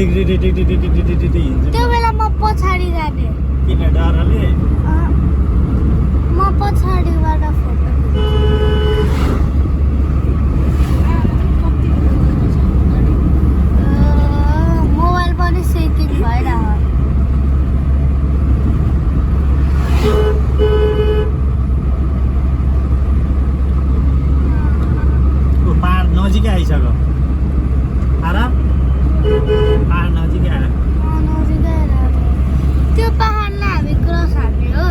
हिँड्छ त्यो बेला म पछाडि जाने किन डरले म पछाडिबाट फोटो मोबाइल पनि सेटिङ भइरहेको पहाड नजिकै आइसक्यो आराम पहाड नजिकै आएर नजिकै आइरहेको त्यो पहाडलाई हामी क्रस हान्ने हो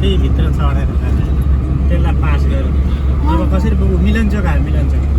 त्यही भित्र चढेर त्यसलाई पास गऱ्यो अब कसरी पुग्यो मिलनचोक हामी मिलनचोक